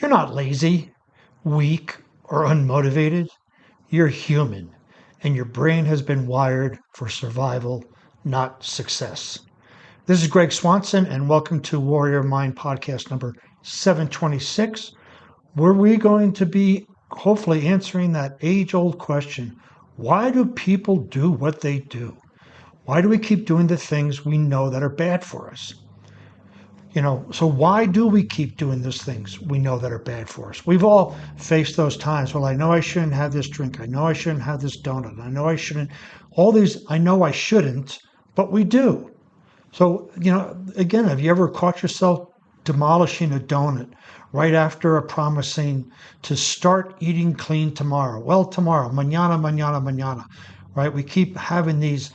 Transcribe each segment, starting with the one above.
You're not lazy, weak, or unmotivated. You're human, and your brain has been wired for survival, not success. This is Greg Swanson, and welcome to Warrior Mind Podcast number 726, where we're going to be hopefully answering that age-old question, why do people do what they do? Why do we keep doing the things we know that are bad for us? So why do we keep doing those things we know that are bad for us? We've all faced those times. Well, I know I shouldn't have this drink. I know I shouldn't have this donut. I know I shouldn't. All these, I know I shouldn't, but we do. So, again, have you ever caught yourself demolishing a donut right after promising to start eating clean tomorrow? Well, tomorrow, mañana, mañana, mañana, right? We keep having these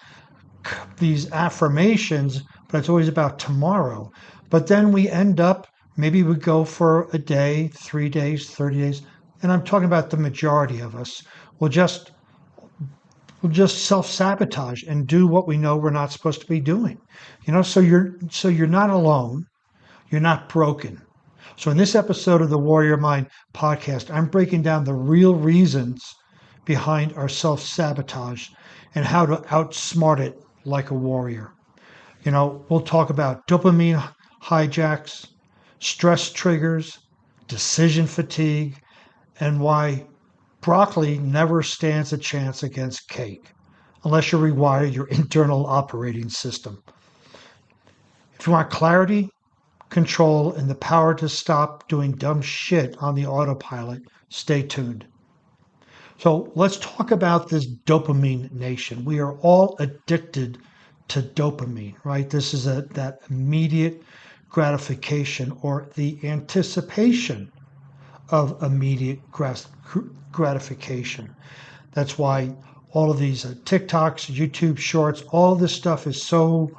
affirmations, but it's always about tomorrow. But then we end up, maybe we go for a day, 3 days, 30 days, and I'm talking about the majority of us will just self-sabotage and do what we know we're not supposed to be doing. So you're not alone, you're not broken. So in this episode of the Warrior Mind podcast, I'm breaking down the real reasons behind our self-sabotage and how to outsmart it like a warrior. We'll talk about dopamine hijacks, stress triggers, decision fatigue, and why broccoli never stands a chance against cake unless you rewire your internal operating system. If you want clarity, control, and the power to stop doing dumb shit on the autopilot, stay tuned. So let's talk about this dopamine nation. We are all addicted to dopamine, right? This is that immediate gratification or the anticipation of immediate gratification. That's why all of these TikToks, YouTube shorts, all this stuff is so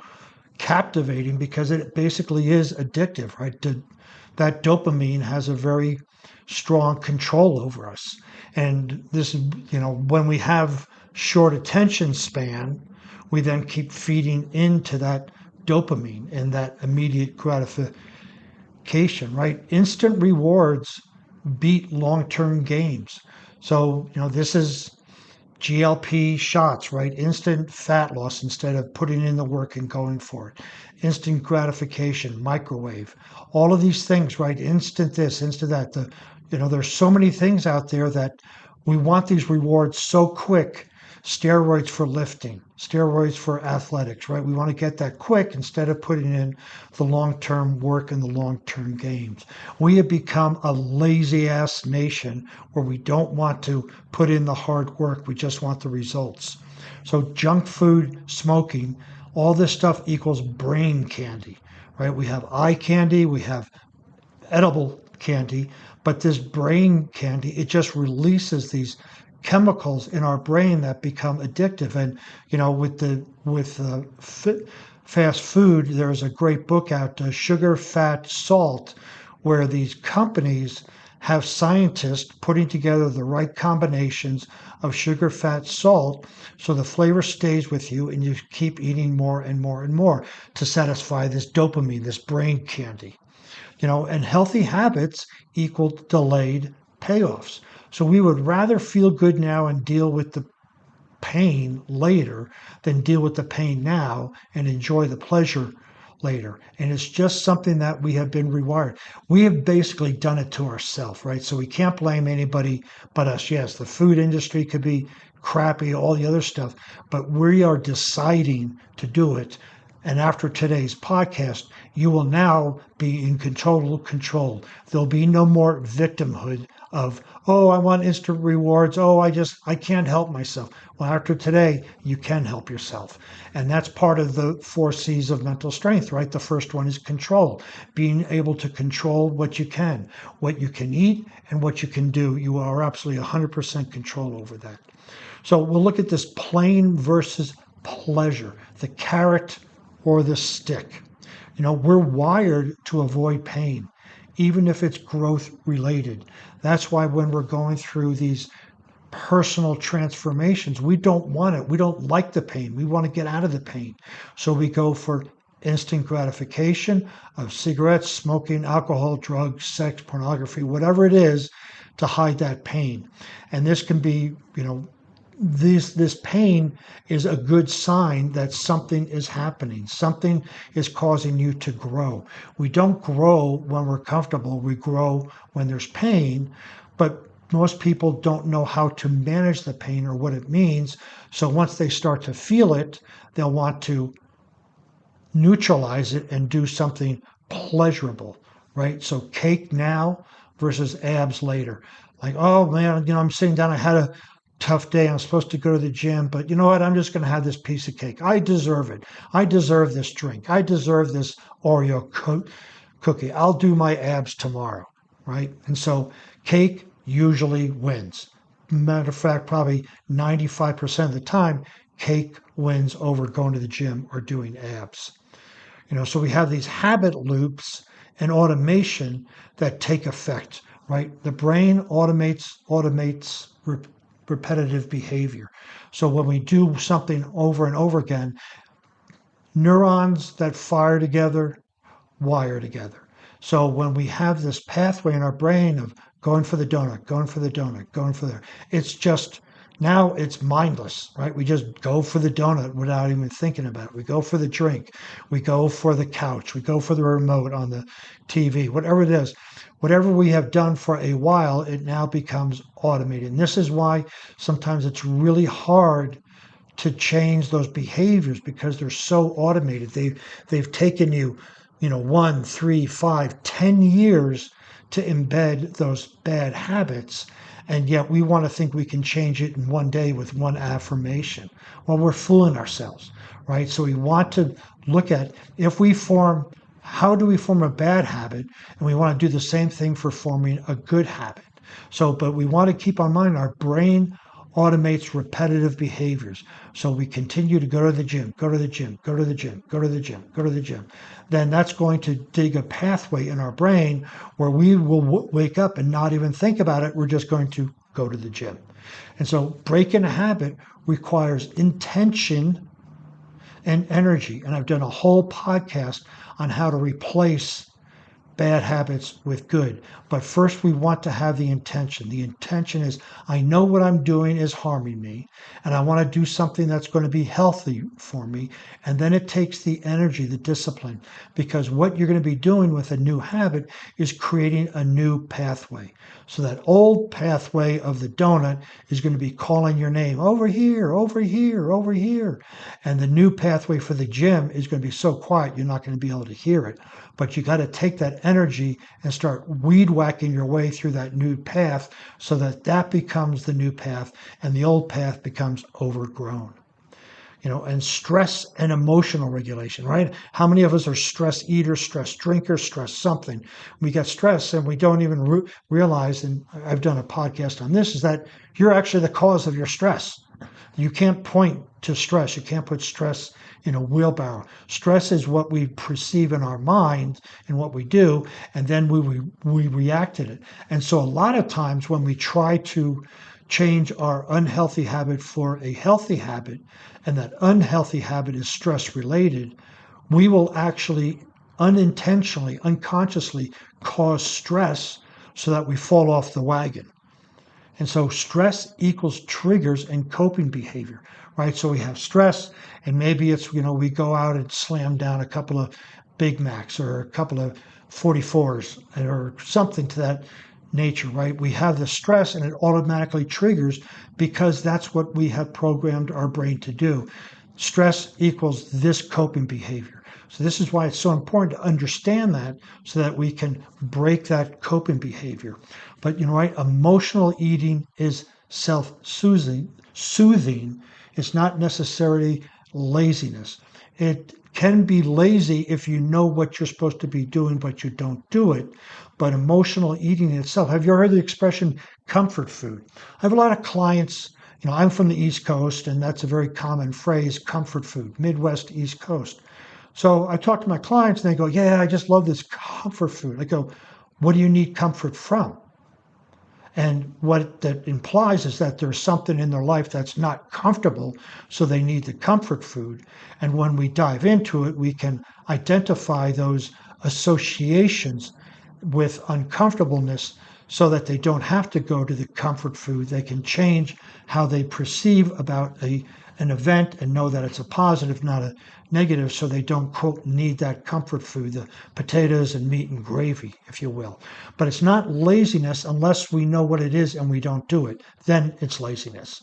captivating because it basically is addictive, right? That dopamine has a very strong control over us. And this, when we have short attention span, we then keep feeding into that dopamine and that immediate gratification, right? Instant rewards beat long-term gains. So, this is GLP shots, right? Instant fat loss instead of putting in the work and going for it. Instant gratification, microwave, all of these things, right? Instant this, instant that. There's so many things out there that we want these rewards so quick. Steroids for lifting, steroids for athletics, right? We want to get that quick instead of putting in the long-term work and the long-term gains. We have become a lazy-ass nation where we don't want to put in the hard work. We just want the results. So junk food, smoking, all this stuff equals brain candy, right? We have eye candy, we have edible candy, but this brain candy, it just releases these chemicals in our brain that become addictive. And with fast food, there's a great book out, Sugar, Fat, Salt, where these companies have scientists putting together the right combinations of sugar, fat, salt, so the flavor stays with you and you keep eating more and more and more to satisfy this dopamine, this brain candy. And healthy habits equal delayed payoffs. So we would rather feel good now and deal with the pain later than deal with the pain now and enjoy the pleasure later. And it's just something that we have been rewired. We have basically done it to ourselves, right? So we can't blame anybody but us. Yes, the food industry could be crappy, all the other stuff, but we are deciding to do it. And after today's podcast, you will now be in control. There'll be no more victimhood of, oh, I want instant rewards. Oh, I can't help myself. Well, after today, you can help yourself. And that's part of the 4 C's of mental strength, right? The first one is control, being able to control what you can eat and what you can do. You are absolutely 100% control over that. So we'll look at this pain versus pleasure, the carrot or the stick. We're wired to avoid pain, even if it's growth related. That's why when we're going through these personal transformations, we don't want it. We don't like the pain. We want to get out of the pain. So we go for instant gratification of cigarettes, smoking, alcohol, drugs, sex, pornography, whatever it is, to hide that pain. And this can be, this pain is a good sign that something is happening. Something is causing you to grow. We don't grow when we're comfortable. We grow when there's pain, but most people don't know how to manage the pain or what it means. So once they start to feel it, they'll want to neutralize it and do something pleasurable, right? So cake now versus abs later. Like, oh man, I'm sitting down. I had a tough day. I'm supposed to go to the gym, but you know what? I'm just going to have this piece of cake. I deserve it. I deserve this drink. I deserve this Oreo cookie. I'll do my abs tomorrow, right? And so cake usually wins. Matter of fact, probably 95% of the time, cake wins over going to the gym or doing abs. So we have these habit loops and automation that take effect, right? The brain automates repetitive behavior. So when we do something over and over again, neurons that fire together wire together. So when we have this pathway in our brain of going for the donut, going for the donut, going for the, it's just now it's mindless, right? We just go for the donut without even thinking about it. We go for the drink, we go for the couch, we go for the remote on the TV, whatever it is. Whatever we have done for a while, it now becomes automated. And this is why sometimes it's really hard to change those behaviors because they're so automated. They've taken you, 1, 3, 5, 10 years to embed those bad habits. And yet we want to think we can change it in one day with one affirmation. Well, we're fooling ourselves, right? So we want to look at how do we form a bad habit? And we want to do the same thing for forming a good habit. But we want to keep in mind our brain automates repetitive behaviors. So we continue to go to the gym, go to the gym, go to the gym, go to the gym, go to the gym. Then that's going to dig a pathway in our brain where we will wake up and not even think about it. We're just going to go to the gym. And so breaking a habit requires intention and energy. And I've done a whole podcast on how to replace bad habits with good. But first, we want to have the intention. The intention is, I know what I'm doing is harming me, and I want to do something that's going to be healthy for me. And then it takes the energy, the discipline, because what you're going to be doing with a new habit is creating a new pathway. So that old pathway of the donut is going to be calling your name over here, over here, over here. And the new pathway for the gym is going to be so quiet, you're not going to be able to hear it. But you got to take that energy and start weed whacking your way through that new path so that that becomes the new path and the old path becomes overgrown. And stress and emotional regulation, right? How many of us are stress eaters, stress drinkers, stress something? We get stressed and we don't even realize, and I've done a podcast on this, is that you're actually the cause of your stress. You can't point to stress. You can't put stress in a wheelbarrow. Stress is what we perceive in our mind and what we do, and then we react to it. And so a lot of times when we try to change our unhealthy habit for a healthy habit, and that unhealthy habit is stress related, we will actually unintentionally, unconsciously cause stress so that we fall off the wagon. And so stress equals triggers and coping behavior, right? So we have stress, and maybe it's, we go out and slam down a couple of Big Macs or a couple of 44s or something to that nature, right? We have the stress and it automatically triggers because that's what we have programmed our brain to do. Stress equals this coping behavior. So this is why it's so important to understand that so that we can break that coping behavior. But right, emotional eating is self-soothing. It's not necessarily laziness. It can be lazy if you know what you're supposed to be doing, but you don't do it. But emotional eating itself, have you ever heard the expression comfort food? I have a lot of clients, I'm from the East Coast, and that's a very common phrase, comfort food, Midwest, East Coast. So I talk to my clients and they go, yeah, I just love this comfort food. I go, what do you need comfort from? And what that implies is that there's something in their life that's not comfortable, so they need the comfort food. And when we dive into it, we can identify those associations with uncomfortableness so that they don't have to go to the comfort food. They can change how they perceive about an event and know that it's a positive, not a negative, so they don't, quote, need that comfort food, the potatoes and meat and gravy, if you will. But it's not laziness unless we know what it is and we don't do it. Then it's laziness,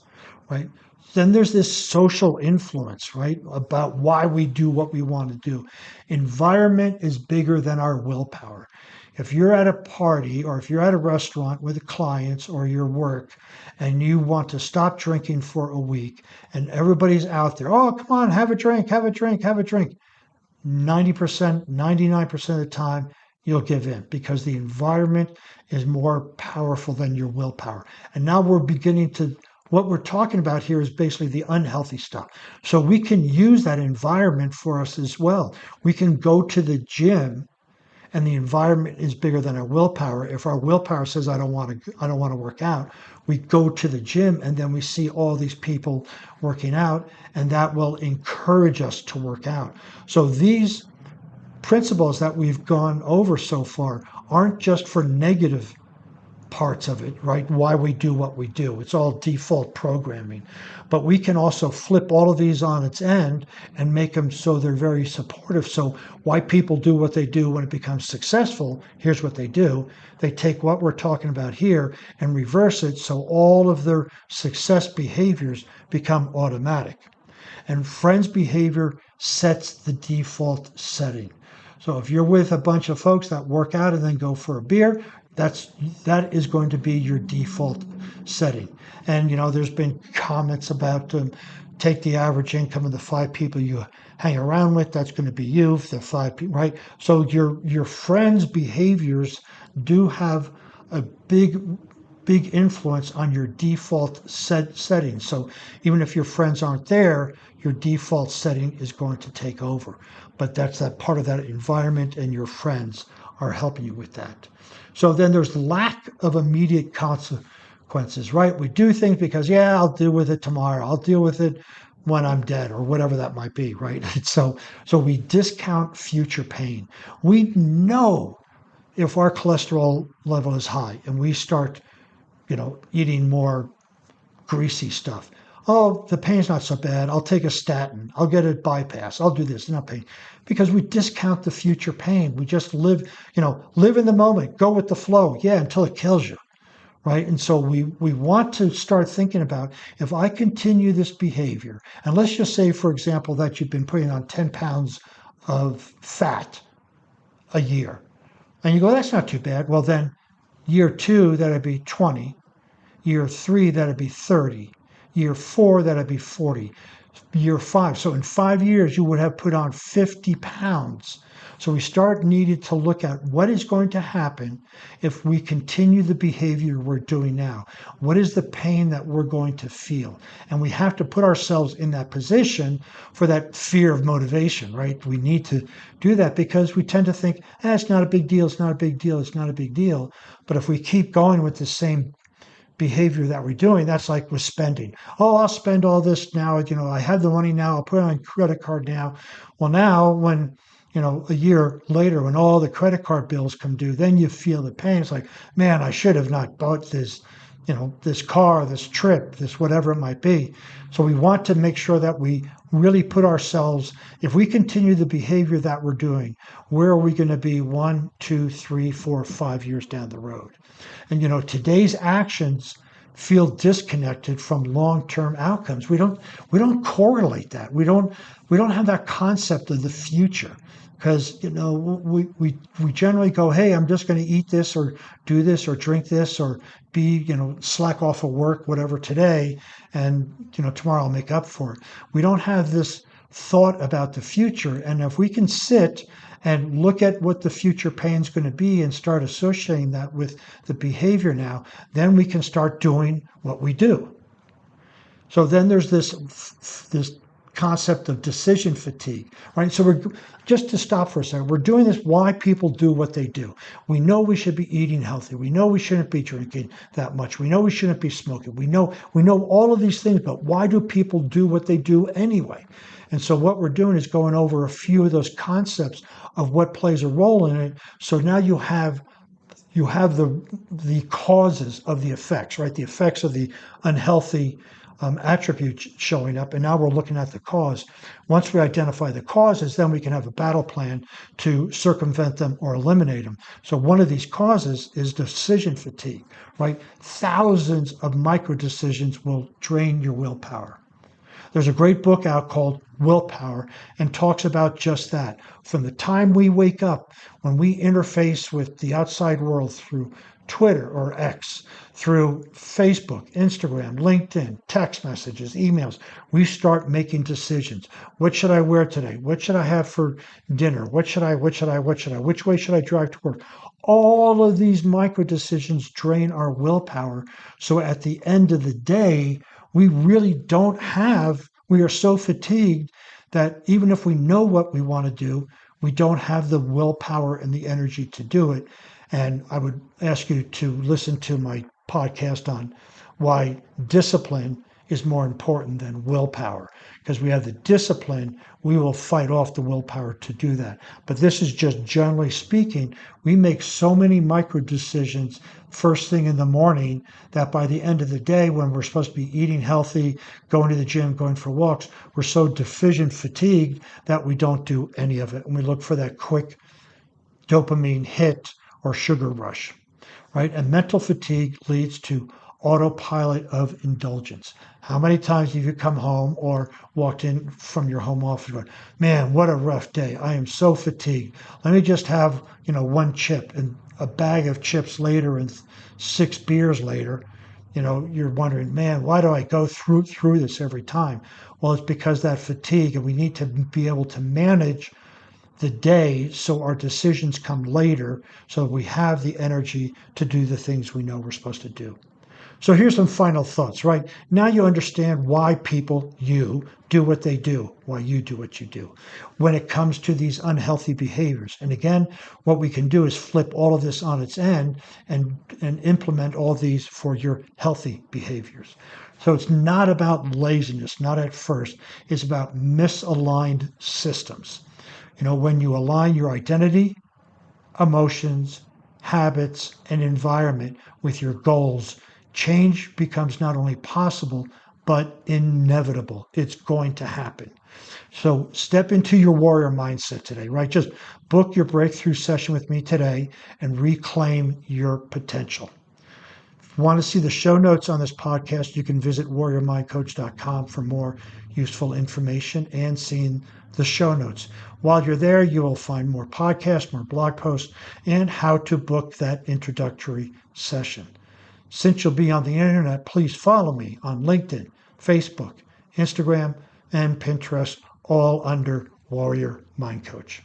right? Then there's this social influence, right, about why we do what we want to do. Environment is bigger than our willpower. If you're at a party or if you're at a restaurant with clients or your work and you want to stop drinking for a week and everybody's out there, oh, come on, have a drink, have a drink, have a drink. 90%, 99% of the time, you'll give in because the environment is more powerful than your willpower. And now we're beginning to, what we're talking about here is basically the unhealthy stuff. So we can use that environment for us as well. We can go to the gym and the environment is bigger than our willpower. If our willpower says I don't want to work out, we go to the gym and then we see all these people working out, and that will encourage us to work out. So these principles that we've gone over so far aren't just for negative parts of it, right? Why we do what we do. It's all default programming. But we can also flip all of these on its end and make them so they're very supportive. So why people do what they do when it becomes successful, here's what they do. They take what we're talking about here and reverse it so all of their success behaviors become automatic. And friends' behavior sets the default setting. So if you're with a bunch of folks that work out and then go for a beer, that is going to be your default setting. And there's been comments about take the average income of the 5 people you hang around with. That's going to be you. If the 5 people, right? So your friends' behaviors do have a big influence on your default setting. So even if your friends aren't there, your default setting is going to take over. But that's that part of that environment, and your friends are helping you with that. So then there's lack of immediate consequences, right? We do things because, yeah, I'll deal with it tomorrow. I'll deal with it when I'm dead or whatever that might be, right? So we discount future pain. We know if our cholesterol level is high and we start, eating more greasy stuff. Oh, the pain's not so bad. I'll take a statin. I'll get a bypass. I'll do this. Not pain. Because we discount the future pain. We just live in the moment, go with the flow. Yeah, until it kills you. Right. And so we want to start thinking about, if I continue this behavior, and let's just say, for example, that you've been putting on 10 pounds of fat a year. And you go, that's not too bad. Well, then year 2, that'd be 20. Year 3, that'd be 30. Year 4, that'd be 40. Year 5. So in 5 years, you would have put on 50 pounds. So we start needing to look at what is going to happen if we continue the behavior we're doing now. What is the pain that we're going to feel? And we have to put ourselves in that position for that fear of motivation, right? We need to do that because we tend to think, it's not a big deal, it's not a big deal, it's not a big deal. But if we keep going with the same behavior that we're doing, that's like with spending. Oh, I'll spend all this now. I have the money now. I'll put it on credit card now. Well, now when, a year later, when all the credit card bills come due, then you feel the pain. It's like, man, I should have not bought this, this car, this trip, this whatever it might be. So we want to make sure that we really put ourselves, if we continue the behavior that we're doing, where are we going to be 1, 2, 3, 4, 5 years down the road? And today's actions feel disconnected from long-term outcomes. We don't correlate that. We don't have that concept of the future, because we generally go, hey, I'm just going to eat this or do this or drink this or be slack off of work, whatever, today, and tomorrow I'll make up for it. We don't have this thought about the future. And if we can sit and look at what the future pain is going to be and start associating that with the behavior now, then we can start doing what we do. So then there's this concept of decision fatigue, right? So we're just to stop for a second. We're doing this why people do what they do. We know we should be eating healthy. We know we shouldn't be drinking that much. We know we shouldn't be smoking. We know all of these things, but why do people do what they do anyway? And so what we're doing is going over a few of those concepts of what plays a role in it. So now you have the causes of the effects, right? The effects of the unhealthy attributes showing up, and now we're looking at the cause. Once we identify the causes, then we can have a battle plan to circumvent them or eliminate them. So one of these causes is decision fatigue, right? Thousands of micro decisions will drain your willpower. There's a great book out called Willpower and talks about just that. From the time we wake up, when we interface with the outside world through Twitter or X, through Facebook, Instagram, LinkedIn, text messages, emails, we start making decisions. What should I wear today? What should I have for dinner? Which way should I drive to work? All of these micro decisions drain our willpower. So at the end of the day, we are so fatigued that even if we know what we want to do, we don't have the willpower and the energy to do it. And I would ask you to listen to my podcast on why discipline is more important than willpower. Because we have the discipline, we will fight off the willpower to do that. But this is just generally speaking, we make so many micro decisions first thing in the morning that by the end of the day, when we're supposed to be eating healthy, going to the gym, going for walks, we're so decision fatigued that we don't do any of it. And we look for that quick dopamine hit or sugar rush, right? And mental fatigue leads to autopilot of indulgence. How many times have you come home or walked in from your home office going, man, what a rough day. I am so fatigued. Let me just have, one chip, and a bag of chips later and 6 beers later, you're wondering, man, why do I go through this every time? Well, it's because that fatigue, and we need to be able to manage the day so our decisions come later so we have the energy to do the things we know we're supposed to do. So here's some final thoughts, right? Now you understand why you do what they do, why you do what you do when it comes to these unhealthy behaviors. And again, what we can do is flip all of this on its end and implement all these for your healthy behaviors. So it's not about laziness, not at first. It's about misaligned systems. When you align your identity, emotions, habits, and environment with your goals, change becomes not only possible, but inevitable. It's going to happen. So step into your warrior mindset today, right? Just book your breakthrough session with me today and reclaim your potential. If you want to see the show notes on this podcast, you can visit warriormindcoach.com for more useful information and seeing the show notes. While you're there, you will find more podcasts, more blog posts, and how to book that introductory session. Since you'll be on the internet, please follow me on LinkedIn, Facebook, Instagram, and Pinterest, all under Warrior Mind Coach.